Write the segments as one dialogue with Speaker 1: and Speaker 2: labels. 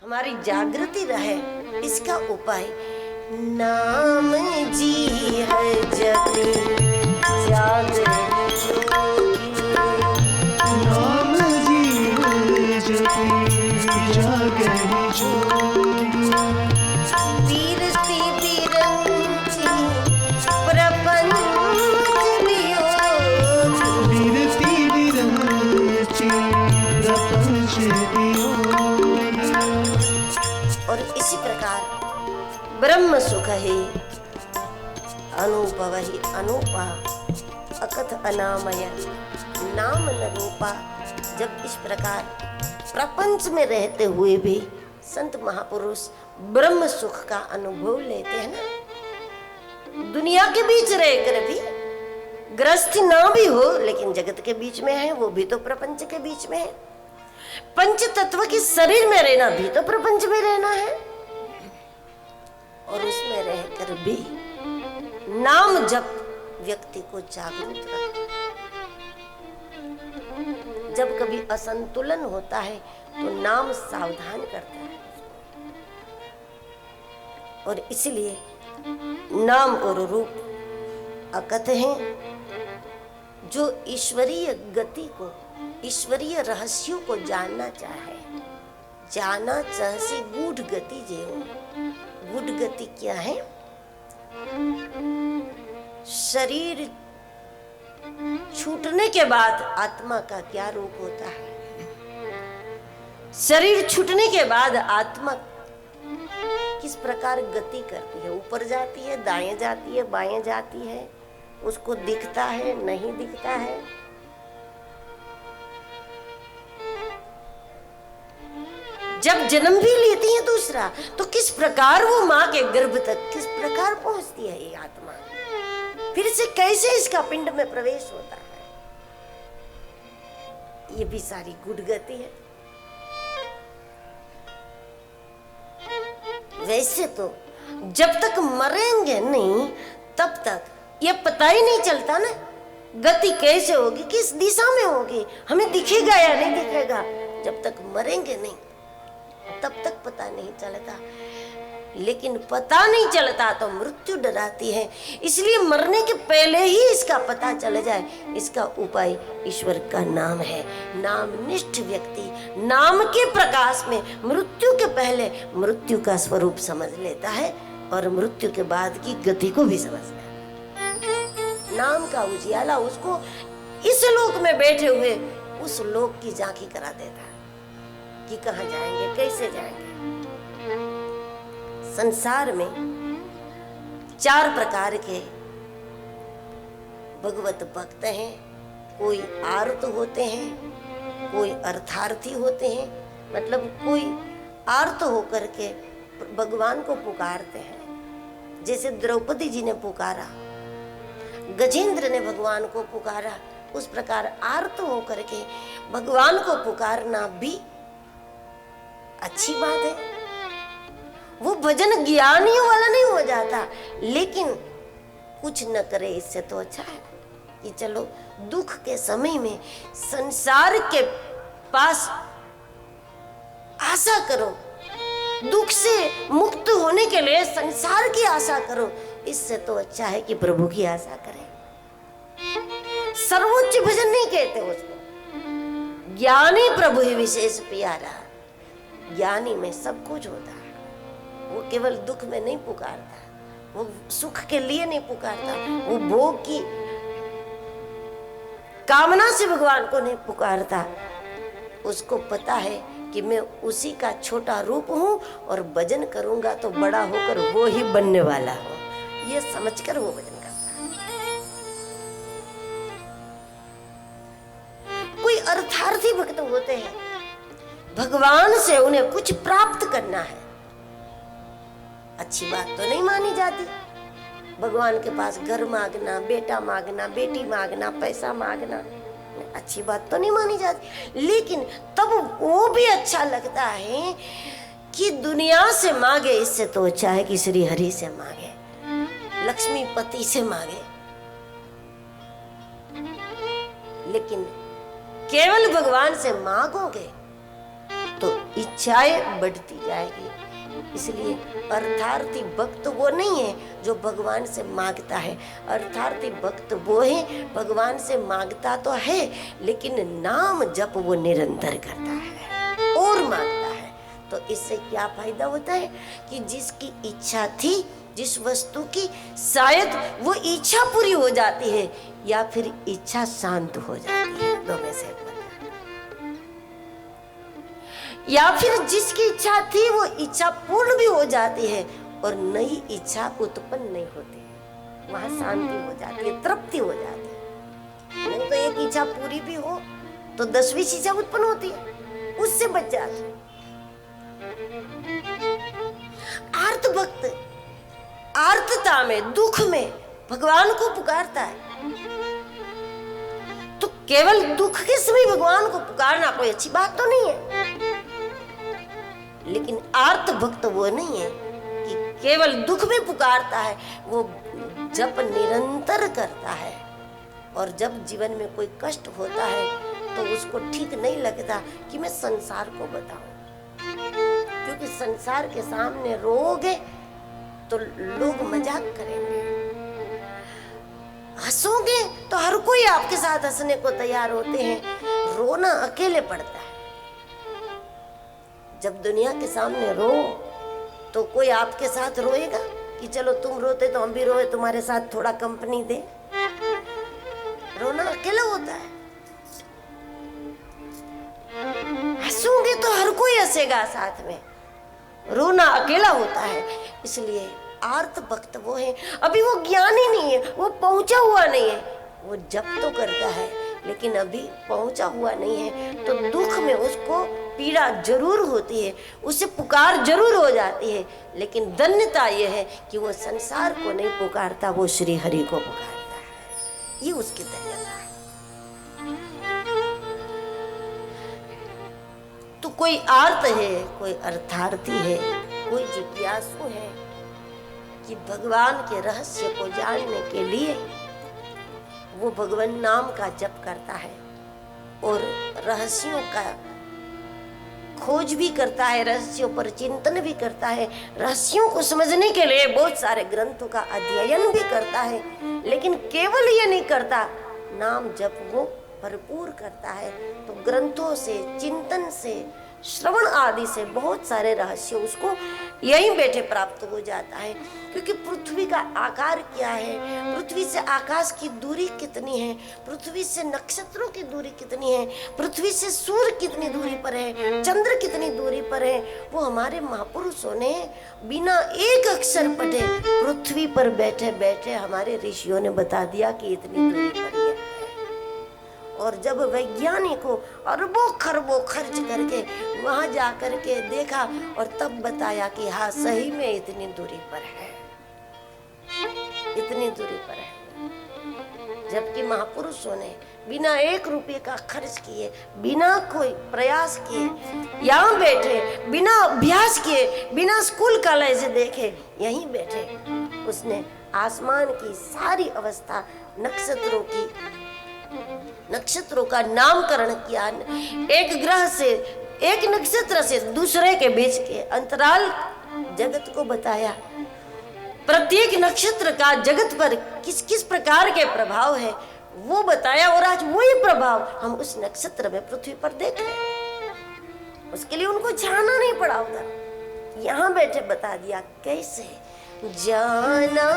Speaker 1: हमारी जागृति रहे, इसका उपाय नाम जी है जपी जागृति जोगी।
Speaker 2: नाम जी है जपी जागृति जोगी।
Speaker 1: वीरति विरंची प्रपंच वियोगी।
Speaker 2: वीरति विरंची प्रपंच वियोगी।
Speaker 1: और इसी प्रकार ब्रह्म सुख है अनुभव ही अनूपा अकथ अनामय नाम न रूपा। जब इस प्रकार प्रपंच में रहते हुए भी संत महापुरुष ब्रह्म सुख का अनुभव लेते हैं ना, दुनिया के बीच रहकर भी, गृहस्थी ना भी हो लेकिन जगत के बीच में है, वो भी तो प्रपंच के बीच में है। पंच तत्व के शरीर में रहना भी तो प्रपंच में रहना है, और उसमें रहकर भी नाम जप व्यक्ति को जागरूक रखता है। जब कभी असंतुलन होता है तो नाम सावधान करता है, और इसलिए नाम और रूप अकथ हैं। जो ईश्वरीय गति को, ईश्वरीय रहस्यों को जानना चाहे, जाना चाहसी गूढ़ गति जेऊ। गूढ़ गति क्या है? शरीर छूटने के बाद आत्मा का क्या रूप होता है, शरीर छूटने के बाद आत्मा किस प्रकार गति करती है, ऊपर जाती है, दाएं जाती है, बाएं जाती है, उसको दिखता है, नहीं दिखता है। जब जन्म भी लेती है दूसरा, तो किस प्रकार वो माँ के गर्भ तक किस प्रकार पहुंचती है ये आत्मा, फिर से कैसे इसका पिंड में प्रवेश होता है, ये भी सारी गूढ़ गति है। वैसे तो जब तक मरेंगे नहीं तब तक ये पता ही नहीं चलता ना, गति कैसे होगी, किस दिशा में होगी, हमें दिखेगा या नहीं दिखेगा। जब तक मरेंगे नहीं तब तक पता नहीं चलता, लेकिन पता नहीं चलता तो मृत्यु डराती है। इसलिए मरने के पहले ही इसका पता चल जाए, इसका उपाय ईश्वर का नाम है। नाम निष्ठ व्यक्ति नाम के प्रकाश में मृत्यु के पहले मृत्यु का स्वरूप समझ लेता है, और मृत्यु के बाद की गति को भी समझता है। नाम का उजियाला उसको इस लोक में बैठे हुए उस लोक की झांकी करा देता है कि कहाँ जाएंगे, कैसे जाएंगे। संसार में 4 प्रकार के भगवत भक्त हैं। कोई आर्त होते हैं, कोई अर्थार्थी होते हैं, मतलब कोई आर्त होकर के भगवान को पुकारते हैं, जैसे द्रौपदी जी ने पुकारा, गजेंद्र ने भगवान को पुकारा, उस प्रकार आर्त होकर के भगवान को पुकारना भी अच्छी बात है। वो भजन ज्ञानियों वाला नहीं हो जाता, लेकिन कुछ न करे इससे तो अच्छा है कि चलो दुख के समय में संसार के पास आशा करो, दुख से मुक्त होने के लिए संसार की आशा करो, इससे तो अच्छा है कि प्रभु की आशा करें। सर्वोच्च भजन नहीं कहते उसको, ज्ञानी प्रभु ही विशेष प्यारा। ज्ञानी में सब कुछ होता है, वो केवल दुख में नहीं पुकारता, वो सुख के लिए नहीं पुकारता, वो भोग की कामना से भगवान को नहीं पुकारता। उसको पता है कि मैं उसी का छोटा रूप हूं और भजन करूंगा तो बड़ा होकर वो ही बनने वाला हो, ये समझकर वो भजन करता है। कोई अर्थार्थी भक्त होते हैं, भगवान से उन्हें कुछ प्राप्त करना है, अच्छी बात तो नहीं मानी जाती। भगवान के पास घर मांगना, बेटा मांगना, बेटी मांगना, पैसा मांगना अच्छी बात तो नहीं मानी जाती, लेकिन तब वो भी अच्छा लगता है कि दुनिया से मांगे, इससे तो अच्छा है कि श्री हरि से मांगे, लक्ष्मीपति से मांगे। लेकिन केवल भगवान से मांगोगे तो इच्छाएं बढ़ती जाएगी। इसलिए अर्थार्थी भक्त वो नहीं है जो भगवान से मांगता है। अर्थार्थी भक्त वो है भगवान से मांगता तो है लेकिन नाम जप वो निरंतर करता है और मांगता है। तो इससे क्या फायदा होता है कि जिसकी इच्छा थी जिस वस्तु की, शायद वो इच्छा पूरी हो जाती है या फिर इच्छा शांत हो जाती है, दो में से एक बता। या फिर जिसकी इच्छा थी वो इच्छा पूर्ण भी हो जाती है और नई इच्छा उत्पन्न नहीं होती है, वहां शांति हो जाती है, तृप्ति हो जाती है। नहीं तो एक इच्छा पूरी भी हो तो 10वीं इच्छा उत्पन्न होती है, उससे बच जाती है। आर्त भक्त आर्तता में, दुख में भगवान को पुकारता है। तो केवल दुख के समय भगवान को पुकारना कोई अच्छी बात तो नहीं है, लेकिन आर्त भक्त वो नहीं है कि केवल दुख में पुकारता है, वो जप निरंतर करता है। और जब जीवन में कोई कष्ट होता है तो उसको ठीक नहीं लगता कि मैं संसार को बताऊं, क्योंकि संसार के सामने रोगे तो लोग मजाक करेंगे, हंसोगे तो हर कोई आपके साथ हंसने को तैयार होते हैं, रोना अकेले पड़ता है। जब दुनिया के सामने रो तो कोई आपके साथ रोएगा कि चलो तुम रोते तो हम भी रोए, तुम्हारे साथ थोड़ा कंपनी दे। रोना अकेला होता है, हंसोगे तो हर कोई हंसेगा साथ में, रोना अकेला होता है। इसलिए आर्त भक्त वो है, अभी वो ज्ञानी नहीं है, वो पहुंचा हुआ नहीं है, वो जप तो करता है लेकिन अभी पहुंचा हुआ नहीं है। तो दुख में उसको पीड़ा जरूर होती है, उसे पुकार जरूर हो जाती है, लेकिन धन्यता यह है कि वो संसार को नहीं पुकारता, वो श्री हरि को पुकारता है। ये उसकी धन्यता है। तो कोई आर्त है, कोई अर्थार्थी है, कोई जिज्ञासु है कि भगवान के रहस्य को जानने के लिए वो भगवान नाम का जप करता है और रहस्यों का खोज भी करता है, रहस्यों पर चिंतन भी करता है, रहस्यों को समझने के लिए बहुत सारे ग्रंथों का अध्ययन भी करता है। लेकिन केवल ये नहीं करता, नाम जप वो भरपूर करता है। तो ग्रंथों से, चिंतन से, श्रवण आदि से बहुत सारे रहस्य उसको यहीं बैठे प्राप्त हो जाता है। क्योंकि पृथ्वी का आकार क्या है, पृथ्वी से आकाश की दूरी कितनी है, पृथ्वी से नक्षत्रों की दूरी कितनी है, पृथ्वी से सूर्य कितनी दूरी पर है, चंद्र कितनी दूरी पर है, वो हमारे महापुरुषों ने बिना एक अक्षर पढ़े पृथ्वी पर बैठे बैठे हमारे ऋषियों ने बता दिया कि इतनी दूरी पर है। और जब वैज्ञानिकों अरबों खरबों खर्च करके वहां जा करके देखा और तब बताया कि हाँ सही में इतनी दूरी पर है, इतनी दूरी पर है। जबकि महापुरुषों ने बिना 1 रुपये का खर्च किए, बिना कोई प्रयास किए, यहाँ बैठे, बिना अभ्यास किए, बिना स्कूल कॉलेज देखे, यहीं बैठे उसने आसमान की सारी अवस्था, नक्षत्रों का नामकरण किया। एक ग्रह से, एक नक्षत्र से दूसरे के बीच के अंतराल जगत को बताया, प्रत्येक नक्षत्र का जगत पर किस किस प्रकार के प्रभाव है वो बताया। और आज वही प्रभाव हम उस नक्षत्र में पृथ्वी पर देख रहे हैं। उसके लिए उनको जाना नहीं पड़ा होता, यहाँ बैठे बता दिया कैसे। जाना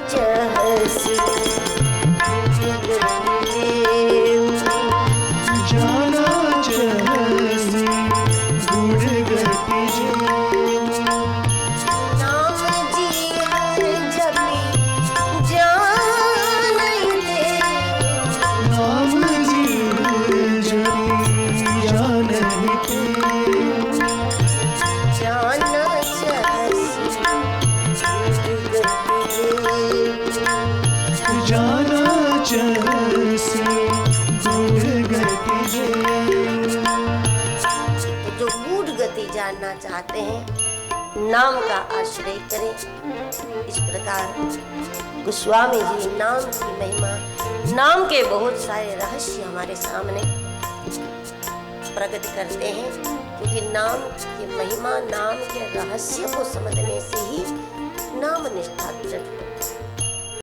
Speaker 1: चाहसी
Speaker 2: जाना चाहसी गुण गति
Speaker 1: नाम जीवन जपी जान दे,
Speaker 2: नाम जीवन जपी जान दे,
Speaker 1: जाना चाहसी
Speaker 2: जाना चाहसी गुण गति
Speaker 1: जो गूढ़ गति जानना चाहते हैं नाम का आश्रय करें। इस प्रकार गोस्वामी जी नाम की महिमा, नाम के बहुत सारे रहस्य हमारे सामने प्रकट करते हैं, क्योंकि नाम की महिमा, नाम के रहस्य को समझने से ही नाम निष्ठा दृढ़ होती है।